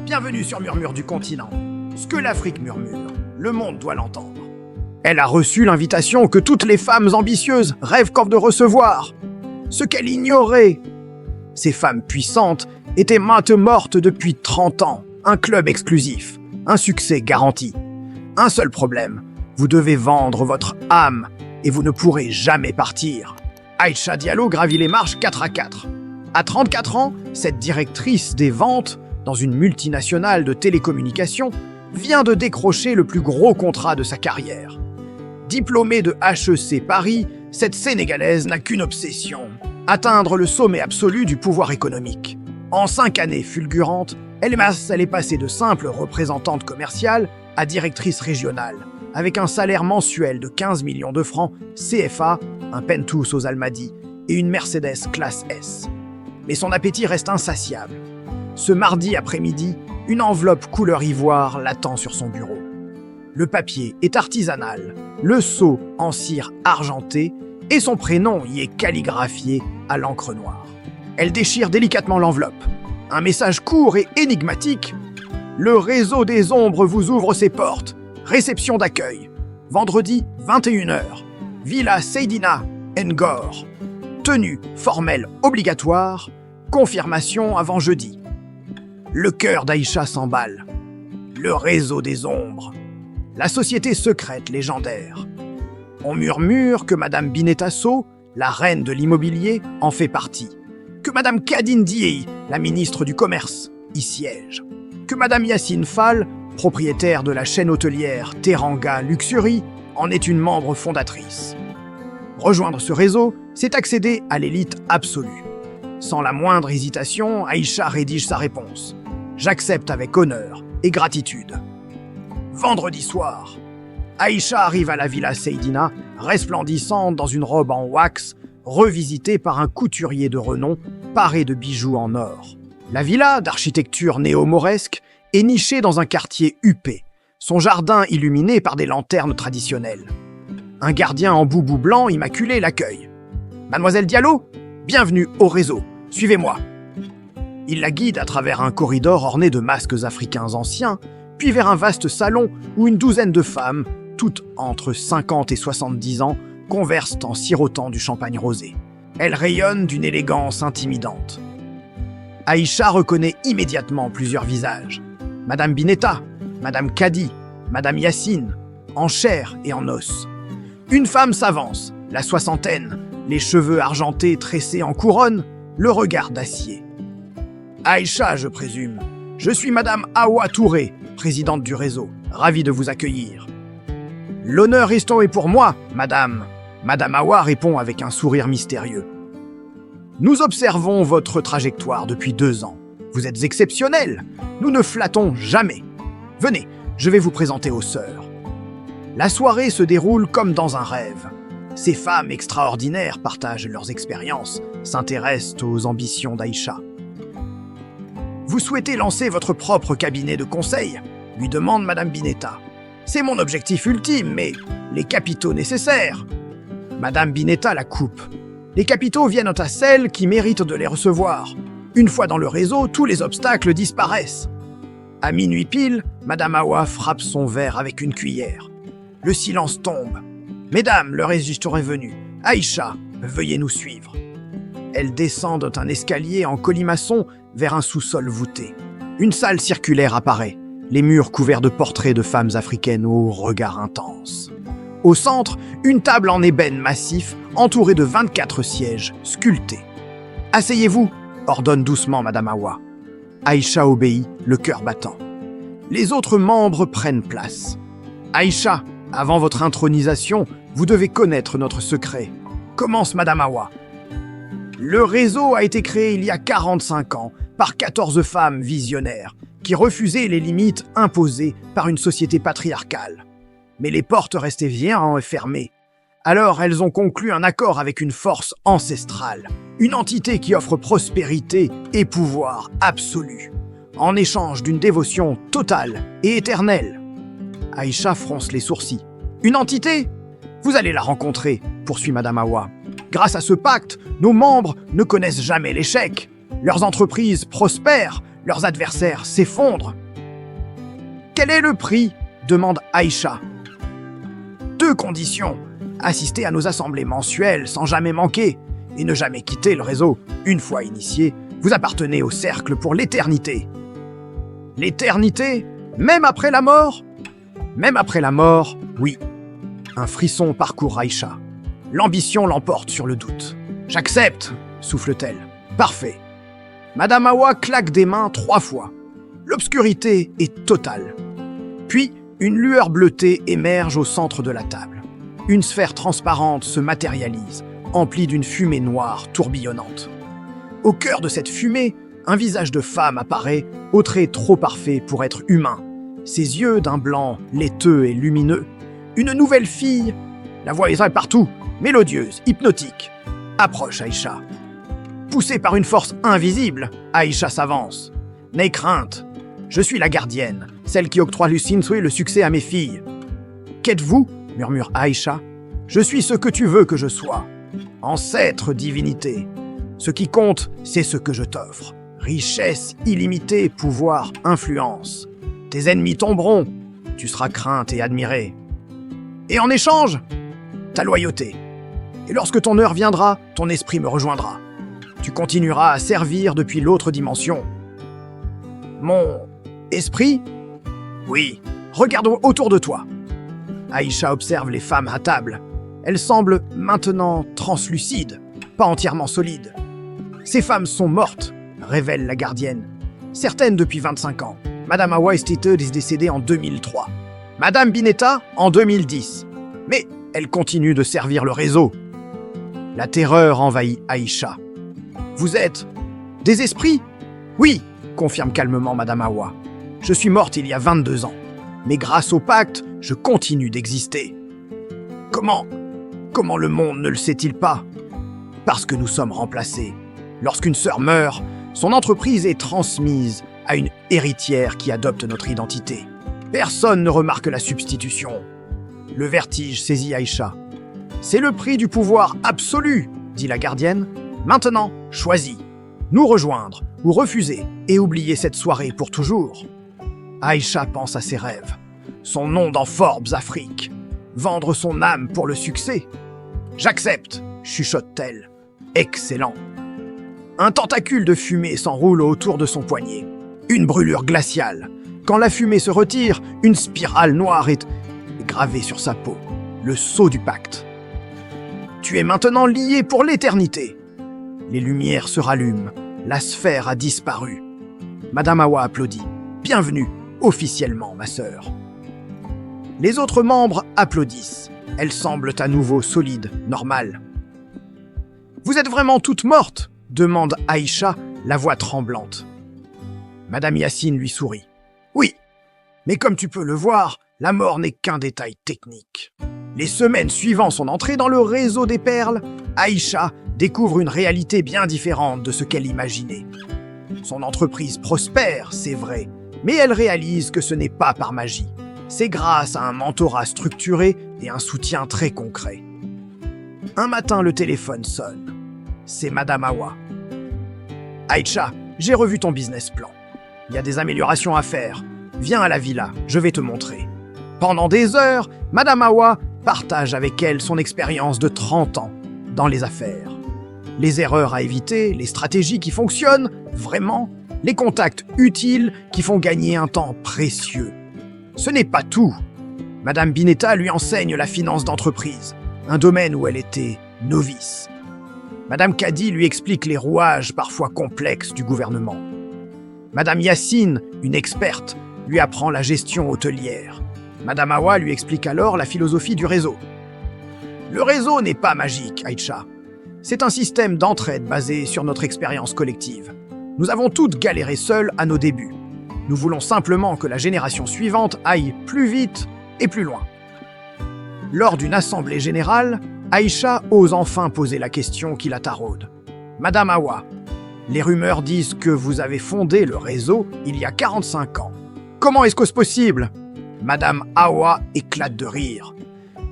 Bienvenue sur Murmure du continent. Ce que l'Afrique murmure, le monde doit l'entendre. Elle a reçu l'invitation que toutes les femmes ambitieuses rêvent de recevoir. Ce qu'elle ignorait. Ces femmes puissantes étaient maintes mortes depuis 30 ans. Un club exclusif, un succès garanti. Un seul problème, vous devez vendre votre âme et vous ne pourrez jamais partir. Aïcha Diallo gravit les marches 4 à 4. À 34 ans, cette directrice des ventes dans une multinationale de télécommunications vient de décrocher le plus gros contrat de sa carrière. Diplômée de HEC Paris, cette Sénégalaise n'a qu'une obsession, atteindre le sommet absolu du pouvoir économique. En 5 années fulgurantes, elle est passée de simple représentante commerciale à directrice régionale, avec un salaire mensuel de 15 millions de francs CFA, un Pentus aux Almadies et une Mercedes classe S. Mais son appétit reste insatiable. Ce mardi après-midi, une enveloppe couleur ivoire l'attend sur son bureau. Le papier est artisanal, le sceau en cire argentée et son prénom y est calligraphié à l'encre noire. Elle déchire délicatement l'enveloppe. Un message court et énigmatique. Le réseau des ombres vous ouvre ses portes. Réception d'accueil. Vendredi, 21h. Villa Seydina, Ngor. Tenue formelle obligatoire. Confirmation avant jeudi. Le cœur d'Aïcha s'emballe. Le réseau des ombres. La société secrète légendaire. On murmure que Madame Bineta Sow, la reine de l'immobilier, en fait partie. Que Madame Kadine Dieye, la ministre du Commerce, y siège. Que Madame Yacine Fall, propriétaire de la chaîne hôtelière Teranga Luxury, en est une membre fondatrice. Rejoindre ce réseau, c'est accéder à l'élite absolue. Sans la moindre hésitation, Aïcha rédige sa réponse. J'accepte avec honneur et gratitude. Vendredi soir, Aïcha arrive à la Villa Seydina, resplendissante dans une robe en wax, revisitée par un couturier de renom, paré de bijoux en or. La villa, d'architecture néo-mauresque, est nichée dans un quartier huppé, son jardin illuminé par des lanternes traditionnelles. Un gardien en boubou blanc immaculé l'accueille. « Mademoiselle Diallo, bienvenue au réseau, suivez-moi !» Il la guide à travers un corridor orné de masques africains anciens, puis vers un vaste salon où une douzaine de femmes, toutes entre 50 et 70 ans, conversent en sirotant du champagne rosé. Elle rayonne d'une élégance intimidante. Aïcha reconnaît immédiatement plusieurs visages. Madame Bineta, Madame Kadi, Madame Yacine, en chair et en os. Une femme s'avance, la soixantaine, les cheveux argentés tressés en couronne, le regard d'acier. Aïcha, je présume. Je suis Madame Awa Touré, présidente du réseau. Ravie de vous accueillir. L'honneur est pour moi, Madame. Madame Awa répond avec un sourire mystérieux. Nous observons votre trajectoire depuis 2 ans. Vous êtes exceptionnelle. Nous ne flattons jamais. Venez, je vais vous présenter aux sœurs. La soirée se déroule comme dans un rêve. Ces femmes extraordinaires partagent leurs expériences, s'intéressent aux ambitions d'Aïcha. Vous souhaitez lancer votre propre cabinet de conseil ? Lui demande Madame Bineta. C'est mon objectif ultime, mais les capitaux nécessaires. Madame Bineta la coupe. Les capitaux viennent à celles qui méritent de les recevoir. Une fois dans le réseau, tous les obstacles disparaissent. À minuit pile, Madame Awa frappe son verre avec une cuillère. Le silence tombe. Mesdames, l'heure est venue. Aïcha, veuillez nous suivre. Elles descendent un escalier en colimaçon vers un sous-sol voûté. Une salle circulaire apparaît, les murs couverts de portraits de femmes africaines au regard intense. Au centre, une table en ébène massif entourée de 24 sièges sculptés. « Asseyez-vous » ordonne doucement Madame Awa. Aïcha obéit, le cœur battant. Les autres membres prennent place. « Aïcha, avant votre intronisation, vous devez connaître notre secret. » Commence Madame Awa. Le réseau a été créé il y a 45 ans par 14 femmes visionnaires qui refusaient les limites imposées par une société patriarcale. Mais les portes restaient bien fermées. Alors elles ont conclu un accord avec une force ancestrale, une entité qui offre prospérité et pouvoir absolu, en échange d'une dévotion totale et éternelle. Aïcha fronce les sourcils. Une entité ? Vous allez la rencontrer, poursuit Madame Awa. Grâce à ce pacte, nos membres ne connaissent jamais l'échec. Leurs entreprises prospèrent, Leurs adversaires s'effondrent. Quel est le prix ? Demande Aïcha. 2 conditions. Assister à nos assemblées mensuelles sans jamais manquer et ne jamais quitter le réseau. Une fois initié, vous appartenez au cercle pour l'éternité. L'éternité ? Même après la mort ? Même après la mort, oui. Un frisson parcourt Aïcha. L'ambition l'emporte sur le doute. « J'accepte !» souffle-t-elle. « Parfait !» Madame Hawa claque des mains 3 fois. L'obscurité est totale. Puis, une lueur bleutée émerge au centre de la table. Une sphère transparente se matérialise, emplie d'une fumée noire tourbillonnante. Au cœur de cette fumée, un visage de femme apparaît, au trait trop parfait pour être humain. Ses yeux d'un blanc laiteux et lumineux. Une nouvelle fille. La voix est partout, mélodieuse, hypnotique. Approche Aïcha. Poussée par une force invisible, Aïcha s'avance. N'aie crainte. Je suis la gardienne, celle qui octroie le succès à mes filles. Qu'êtes-vous ? Murmure Aïcha. Je suis ce que tu veux que je sois. Ancêtre divinité. Ce qui compte, c'est ce que je t'offre. Richesse illimitée, pouvoir, influence. Tes ennemis tomberont. Tu seras crainte et admirée. Et en échange, ta loyauté. Et lorsque ton heure viendra, ton esprit me rejoindra. Tu continueras à servir depuis l'autre dimension. Mon esprit ? Oui, regarde autour de toi. Aïcha observe les femmes à table. Elles semblent maintenant translucides, pas entièrement solides. Ces femmes sont mortes, révèle la gardienne. Certaines depuis 25 ans. Madame Hawa est décédée en 2003. Madame Bineta en 2010. Mais elle continue de servir le réseau. La terreur envahit Aïcha. Vous êtes des esprits ? Oui, confirme calmement Madame Hawa. Je suis morte il y a 22 ans. Mais grâce au pacte, je continue d'exister. Comment le monde ne le sait-il pas ? Parce que nous sommes remplacés. Lorsqu'une sœur meurt, son entreprise est transmise à une héritière qui adopte notre identité. Personne ne remarque la substitution. Le vertige saisit Aïcha. C'est le prix du pouvoir absolu, dit la gardienne. Maintenant, choisis. Nous rejoindre ou refuser et oublier cette soirée pour toujours. Aïcha pense à ses rêves. Son nom dans Forbes Afrique. Vendre son âme pour le succès. J'accepte, chuchote-t-elle. Excellent. Un tentacule de fumée s'enroule autour de son poignet. Une brûlure glaciale. Quand la fumée se retire, une spirale noire est gravée sur sa peau. Le sceau du pacte. Tu es maintenant lié pour l'éternité. Les lumières se rallument. La sphère a disparu. Madame Hawa applaudit. Bienvenue, officiellement, ma sœur. Les autres membres applaudissent. Elles semblent à nouveau solides, normales. Vous êtes vraiment toutes mortes ? Demande Aïcha, la voix tremblante. Madame Yassine lui sourit. Oui, mais comme tu peux le voir, la mort n'est qu'un détail technique. Les semaines suivant son entrée dans le réseau des perles, Aïcha découvre une réalité bien différente de ce qu'elle imaginait. Son entreprise prospère, c'est vrai, mais elle réalise que ce n'est pas par magie. C'est grâce à un mentorat structuré et un soutien très concret. Un matin, le téléphone sonne. C'est Madame Hawa. Aïcha, j'ai revu ton business plan. Il y a des améliorations à faire. Viens à la villa, je vais te montrer. Pendant des heures, Madame Hawa partage avec elle son expérience de 30 ans dans les affaires. Les erreurs à éviter, les stratégies qui fonctionnent vraiment, les contacts utiles qui font gagner un temps précieux. Ce n'est pas tout. Madame Bineta lui enseigne la finance d'entreprise, un domaine où elle était novice. Madame Kadi lui explique les rouages parfois complexes du gouvernement. Madame Yassine, une experte, lui apprend la gestion hôtelière. Madame Hawa lui explique alors la philosophie du réseau. Le réseau n'est pas magique, Aïcha. C'est un système d'entraide basé sur notre expérience collective. Nous avons toutes galéré seules à nos débuts. Nous voulons simplement que la génération suivante aille plus vite et plus loin. Lors d'une assemblée générale, Aïcha ose enfin poser la question qui la taraude. Madame Hawa, les rumeurs disent que vous avez fondé le réseau il y a 45 ans. Comment est-ce que c'est possible ? Madame Hawa éclate de rire.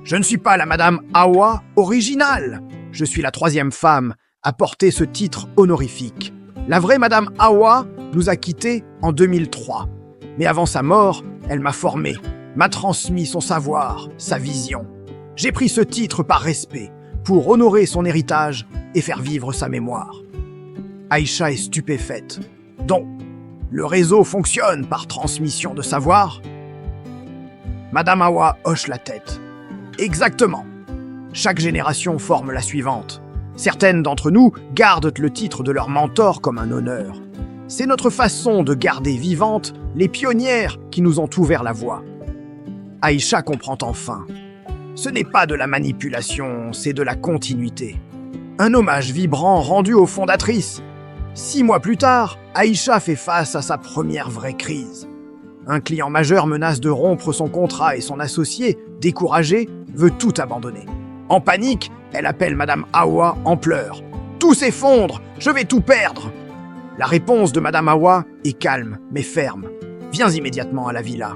Je ne suis pas la Madame Hawa originale. Je suis la 3e femme à porter ce titre honorifique. La vraie Madame Hawa nous a quittés en 2003. Mais avant sa mort, elle m'a formé, m'a transmis son savoir, sa vision. J'ai pris ce titre par respect, pour honorer son héritage et faire vivre sa mémoire. Aïcha est stupéfaite. Donc, le réseau fonctionne par transmission de savoir? Madame Hawa hoche la tête. Exactement. Chaque génération forme la suivante. Certaines d'entre nous gardent le titre de leur mentor comme un honneur. C'est notre façon de garder vivantes les pionnières qui nous ont ouvert la voie. Aïcha comprend enfin. Ce n'est pas de la manipulation, c'est de la continuité. Un hommage vibrant rendu aux fondatrices. 6 mois plus tard, Aïcha fait face à sa première vraie crise. Un client majeur menace de rompre son contrat et son associé, découragé, veut tout abandonner. En panique, elle appelle Madame Hawa en pleurs. « Tout s'effondre, je vais tout perdre !» La réponse de Madame Hawa est calme, mais ferme. « Viens immédiatement à la villa. »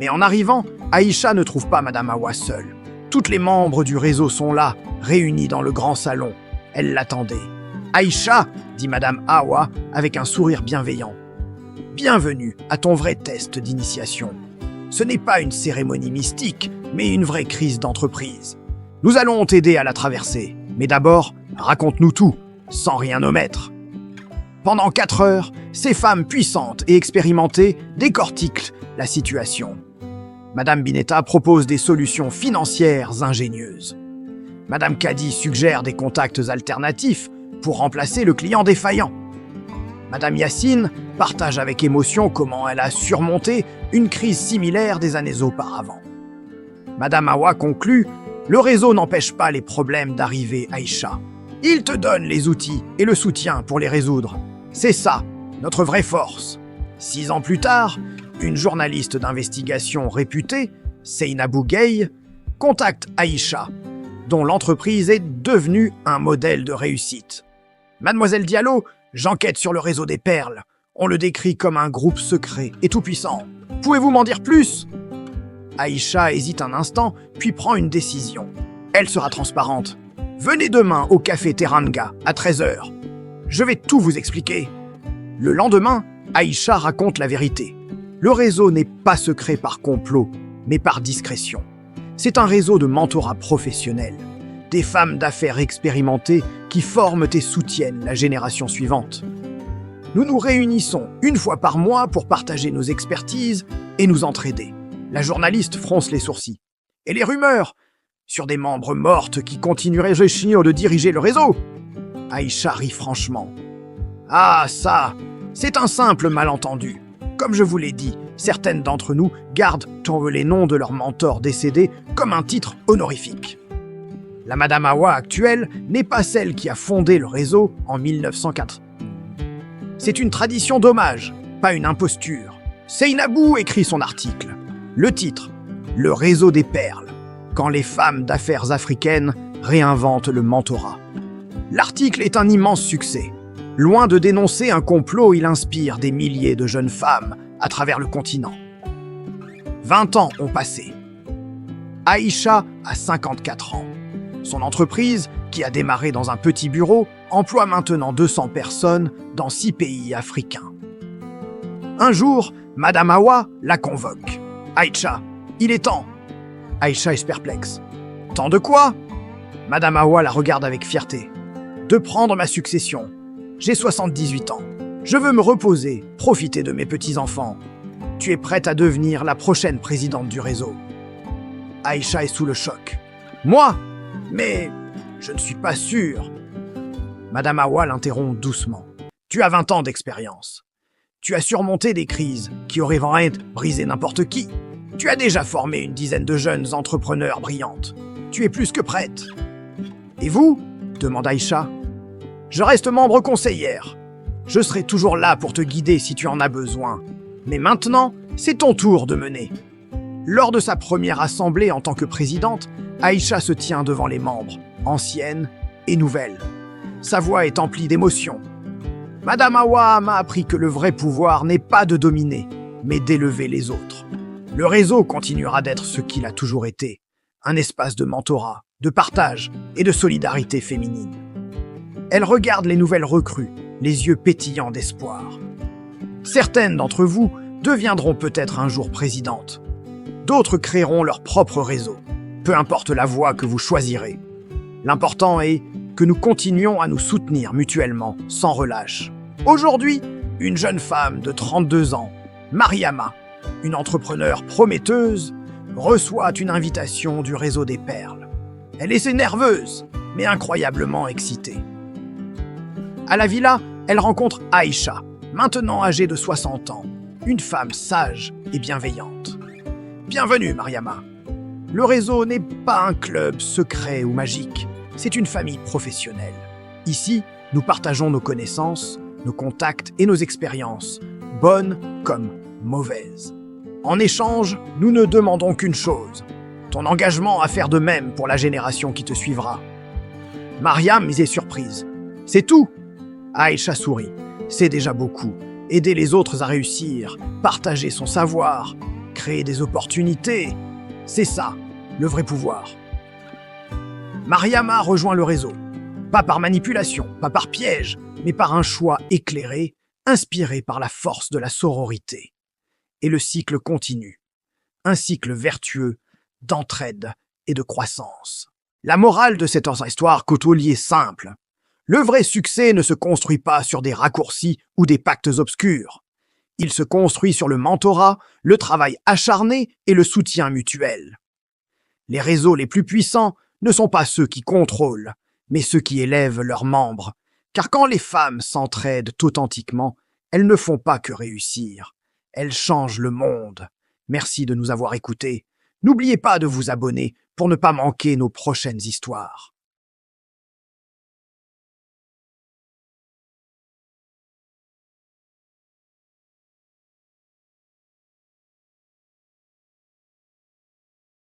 Mais en arrivant, Aïcha ne trouve pas Madame Hawa seule. Toutes les membres du réseau sont là, réunis dans le grand salon. Elle l'attendait. « Aïcha !» dit Madame Hawa avec un sourire bienveillant. « Bienvenue à ton vrai test d'initiation. Ce n'est pas une cérémonie mystique, mais une vraie crise d'entreprise. Nous allons t'aider à la traverser. Mais d'abord, raconte-nous tout, sans rien omettre. » Pendant 4 heures, ces femmes puissantes et expérimentées décortiquent la situation. Madame Bineta propose des solutions financières ingénieuses. Madame Kadi suggère des contacts alternatifs pour remplacer le client défaillant. Madame Yassine partage avec émotion comment elle a surmonté une crise similaire des années auparavant. Madame Hawa conclut « Le réseau n'empêche pas les problèmes d'arriver, Aïcha. Il te donne les outils et le soutien pour les résoudre. C'est ça, notre vraie force. » 6 ans plus tard, une journaliste d'investigation réputée, Seynabou Gueye, contacte Aïcha, dont l'entreprise est devenue un modèle de réussite. « Mademoiselle Diallo, j'enquête sur le réseau des perles. On le décrit comme un groupe secret et tout-puissant. Pouvez-vous m'en dire plus ?» Aïcha hésite un instant, puis prend une décision. Elle sera transparente. « Venez demain au café Teranga, à 13h. Je vais tout vous expliquer. » Le lendemain, Aïcha raconte la vérité. Le réseau n'est pas secret par complot, mais par discrétion. C'est un réseau de mentorat professionnel. Des femmes d'affaires expérimentées qui forment et soutiennent la génération suivante. Nous nous réunissons 1 fois par mois pour partager nos expertises et nous entraider. La journaliste fronce les sourcils. Et les rumeurs sur des membres mortes qui continueraient de diriger le réseau? Aïcha rit franchement. Ah ça, c'est un simple malentendu. Comme je vous l'ai dit, certaines d'entre nous gardent les noms de leurs mentors décédés comme un titre honorifique. La Madame Hawa actuelle n'est pas celle qui a fondé le réseau en 1904. C'est une tradition d'hommage, pas une imposture. Seynabou écrit son article. Le titre, Le réseau des perles, quand les femmes d'affaires africaines réinventent le mentorat. L'article est un immense succès. Loin de dénoncer un complot, il inspire des milliers de jeunes femmes à travers le continent. 20 ans ont passé. Aïcha a 54 ans. Son entreprise, qui a démarré dans un petit bureau, emploie maintenant 200 personnes dans 6 pays africains. Un jour, Madame Hawa la convoque. « Aïcha, il est temps !» Aïcha est perplexe. « Temps de quoi ?» Madame Hawa la regarde avec fierté. « De prendre ma succession. J'ai 78 ans. Je veux me reposer, profiter de mes petits-enfants. Tu es prête à devenir la prochaine présidente du réseau. » Aïcha est sous le choc. « Moi ? Mais je ne suis pas sûr. » Madame Hawa l'interrompt doucement. « Tu as 20 ans d'expérience. Tu as surmonté des crises qui auraient vraiment brisé n'importe qui. Tu as déjà formé une dizaine de jeunes entrepreneurs brillantes. Tu es plus que prête. »« Et vous ?» demande Aïcha. « Je reste membre conseillère. Je serai toujours là pour te guider si tu en as besoin. Mais maintenant, c'est ton tour de mener. » Lors de sa première assemblée en tant que présidente, Aïcha se tient devant les membres, anciennes et nouvelles. Sa voix est emplie d'émotion. « Madame Hawa m'a appris que le vrai pouvoir n'est pas de dominer, mais d'élever les autres. Le réseau continuera d'être ce qu'il a toujours été, un espace de mentorat, de partage et de solidarité féminine. » Elle regarde les nouvelles recrues, les yeux pétillants d'espoir. « Certaines d'entre vous deviendront peut-être un jour présidentes. D'autres créeront leur propre réseau. Peu importe la voie que vous choisirez. L'important est que nous continuions à nous soutenir mutuellement, sans relâche. Aujourd'hui, une jeune femme de 32 ans, Mariama, une entrepreneure prometteuse, reçoit une invitation du réseau des perles. Elle est nerveuse, mais incroyablement excitée. À la villa, elle rencontre Aïcha, maintenant âgée de 60 ans, une femme sage et bienveillante. Bienvenue, Mariama. Le réseau n'est pas un club secret ou magique, c'est une famille professionnelle. Ici, nous partageons nos connaissances, nos contacts et nos expériences, bonnes comme mauvaises. En échange, nous ne demandons qu'une chose, ton engagement à faire de même pour la génération qui te suivra. Mariam est surprise. C'est tout. Aïcha sourit. C'est déjà beaucoup. Aider les autres à réussir, partager son savoir, créer des opportunités, c'est ça, le vrai pouvoir. Mariama rejoint le réseau. Pas par manipulation, pas par piège, mais par un choix éclairé, inspiré par la force de la sororité. Et le cycle continue. Un cycle vertueux, d'entraide et de croissance. La morale de cette histoire côtolier est simple. Le vrai succès ne se construit pas sur des raccourcis ou des pactes obscurs. Il se construit sur le mentorat, le travail acharné et le soutien mutuel. Les réseaux les plus puissants ne sont pas ceux qui contrôlent, mais ceux qui élèvent leurs membres. Car quand les femmes s'entraident authentiquement, elles ne font pas que réussir. Elles changent le monde. Merci de nous avoir écoutés. N'oubliez pas de vous abonner pour ne pas manquer nos prochaines histoires.